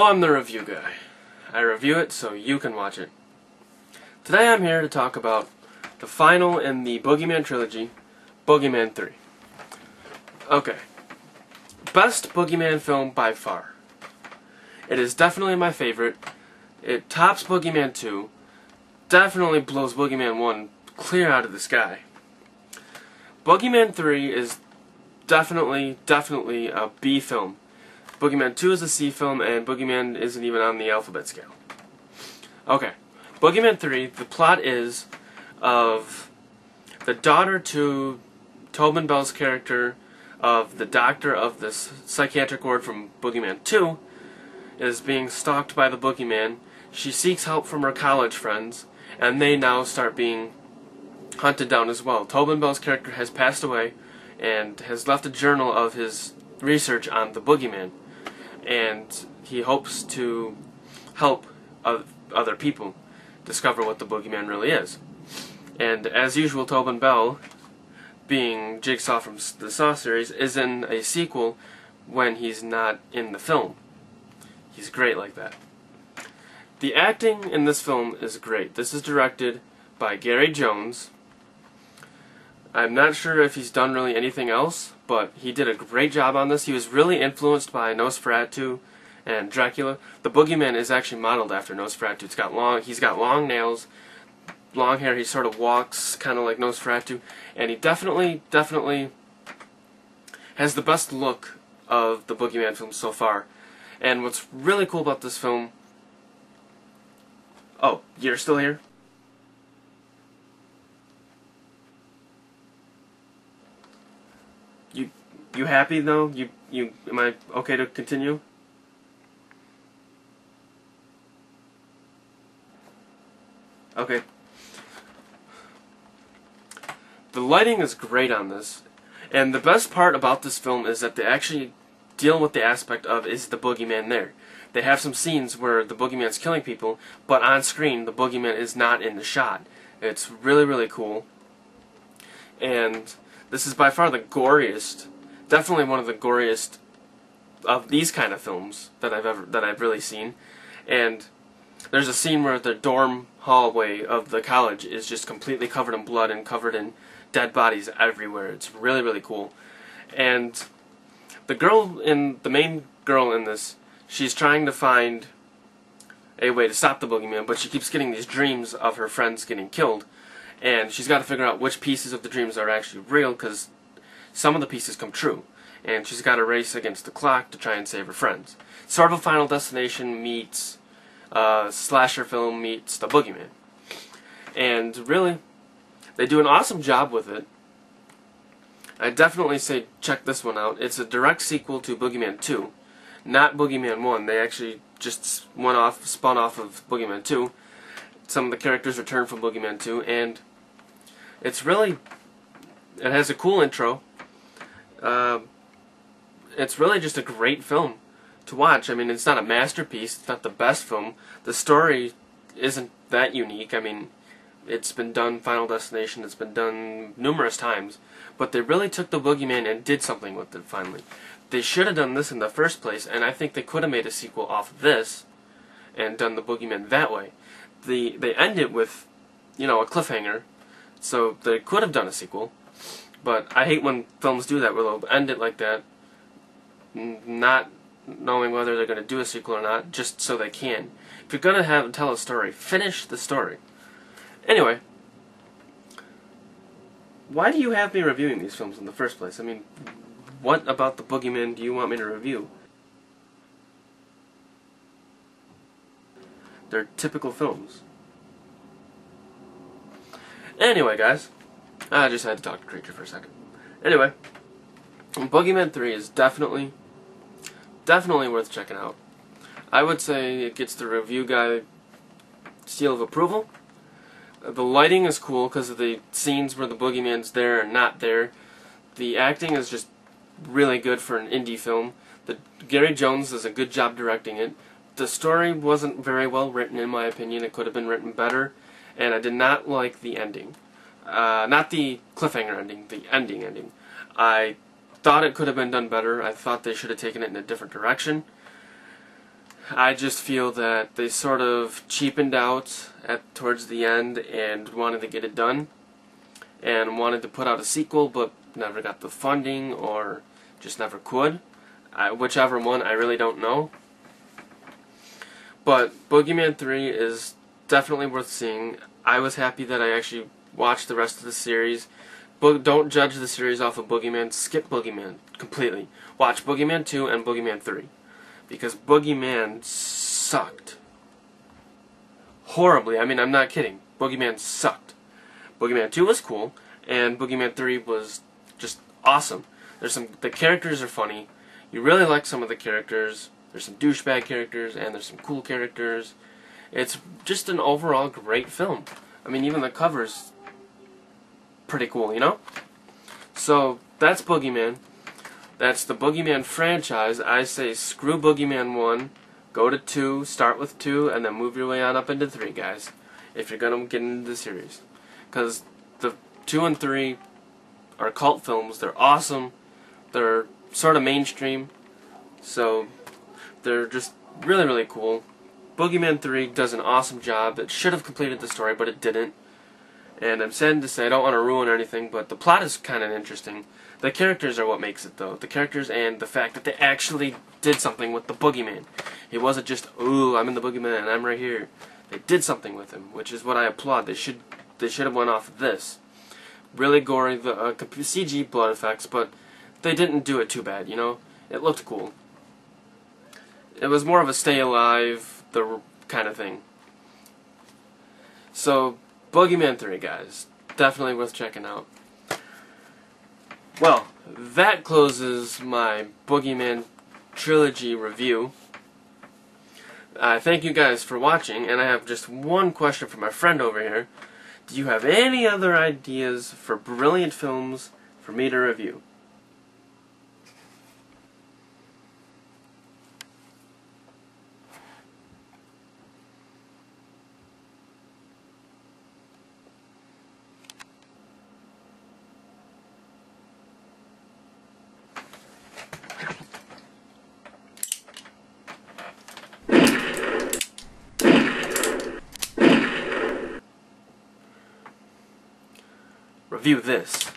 I'm the review guy. I review it so you can watch it. Today I'm here to talk about the final in the Boogeyman trilogy, Boogeyman 3. Okay. Best Boogeyman film by far. It is definitely my favorite. It tops Boogeyman 2. Definitely blows Boogeyman 1 clear out of the sky. Boogeyman 3 is definitely a B film. Boogeyman 2 is a C film, and Boogeyman isn't even on the alphabet scale. Okay, Boogeyman 3, the plot is of the daughter to Tobin Bell's character of the doctor of this psychiatric ward from Boogeyman 2 is being stalked by the Boogeyman. She seeks help from her college friends, and they now start being hunted down as well. Tobin Bell's character has passed away and has left a journal of his research on the Boogeyman, and he hopes to help other people discover what the Boogeyman really is. And as usual, Tobin Bell, being Jigsaw from the Saw series, is in a sequel when he's not in the film. He's great like that. The acting in this film is great. This is directed by Gary Jones. I'm not sure if he's done really anything else, but he did a great job on this. He was really influenced by Nosferatu and Dracula. The Boogeyman is actually modeled after Nosferatu. He's got long nails, long hair. He sort of walks kind of like Nosferatu, and he definitely has the best look of the Boogeyman films so far. And what's really cool about this film... Oh, you're still here? You happy though? Am I okay to continue? Okay. The lighting is great on this, and the best part about this film is that they actually deal with the aspect of, is the Boogeyman there? They have some scenes where the Boogeyman's killing people, but on screen the Boogeyman is not in the shot. It's really cool. And this is by far the goriest, definitely one of the goriest of these kind of films that I've really seen. And there's a scene where the dorm hallway of the college is just completely covered in blood and covered in dead bodies everywhere. It's really cool. And the main girl in this, she's trying to find a way to stop the Boogeyman, but she keeps getting these dreams of her friends getting killed, and she's got to figure out which pieces of the dreams are actually real, because some of the pieces come true, and she's got to race against the clock to try and save her friends. Sort of a Final Destination meets slasher film meets the Boogeyman. And really, they do an awesome job with it. I definitely say check this one out. It's a direct sequel to Boogeyman 2, not Boogeyman 1. They actually just spun off of Boogeyman 2. Some of the characters return from Boogeyman 2, and it has a cool intro. It's really just a great film to watch. I mean, it's not a masterpiece, it's not the best film. The story isn't that unique. I mean, it's been done, Final Destination, it's been done numerous times, but they really took the Boogeyman and did something with it finally. They should have done this in the first place, and I think they could have made a sequel off of this and done the Boogeyman that way. They end it with, a cliffhanger, so they could have done a sequel, but I hate when films do that, where they'll end it like that, not knowing whether they're going to do a sequel or not, just so they can. If you're going to tell a story, finish the story. Anyway, why do you have me reviewing these films in the first place? I mean, what about the Boogeyman do you want me to review? They're typical films. Anyway, guys, I just had to talk to Creature for a second. Anyway, Boogeyman 3 is definitely worth checking out. I would say it gets the review guy seal of approval. The lighting is cool because of the scenes where the Boogeyman's there and not there. The acting is just really good for an indie film. Gary Jones does a good job directing it. The story wasn't very well written, in my opinion. It could have been written better, and I did not like the ending. Not the cliffhanger ending, the ending. I thought it could have been done better. I thought they should have taken it in a different direction. I just feel that they sort of cheapened out towards the end and wanted to get it done and wanted to put out a sequel but never got the funding or just never could. Whichever one, I really don't know. But Boogeyman 3 is definitely worth seeing. I was happy that I actually watched the rest of the series. Don't judge the series off of Boogeyman. Skip Boogeyman completely. Watch Boogeyman 2 and Boogeyman 3. Because Boogeyman sucked. Horribly. I mean, I'm not kidding. Boogeyman sucked. Boogeyman 2 was cool, and Boogeyman 3 was just awesome. The characters are funny. You really like some of the characters. There's some douchebag characters, and there's some cool characters. It's just an overall great film. I mean, even the cover's pretty cool, you know? So, that's Boogeyman. That's the Boogeyman franchise. I say screw Boogeyman 1, go to 2, start with 2, and then move your way on up into 3, guys. If you're going to get into the series. Because the 2 and 3 are cult films. They're awesome. They're sort of mainstream. So, they're just really, really cool. Boogeyman 3 does an awesome job. It should have completed the story, but it didn't. And I'm sad to say, I don't want to ruin anything, but the plot is kind of interesting. The characters are what makes it, though. The characters and the fact that they actually did something with the Boogeyman. It wasn't just, ooh, I'm in the Boogeyman, I'm right here. They did something with him, which is what I applaud. They should have went off of this. Really gory, the CG blood effects, but they didn't do it too bad, you know? It looked cool. It was more of a stay alive, the kind of thing. So, Boogeyman 3, guys. Definitely worth checking out. Well, that closes my Boogeyman trilogy review. Thank you guys for watching, and I have just one question for my friend over here. Do you have any other ideas for brilliant films for me to review? Review this.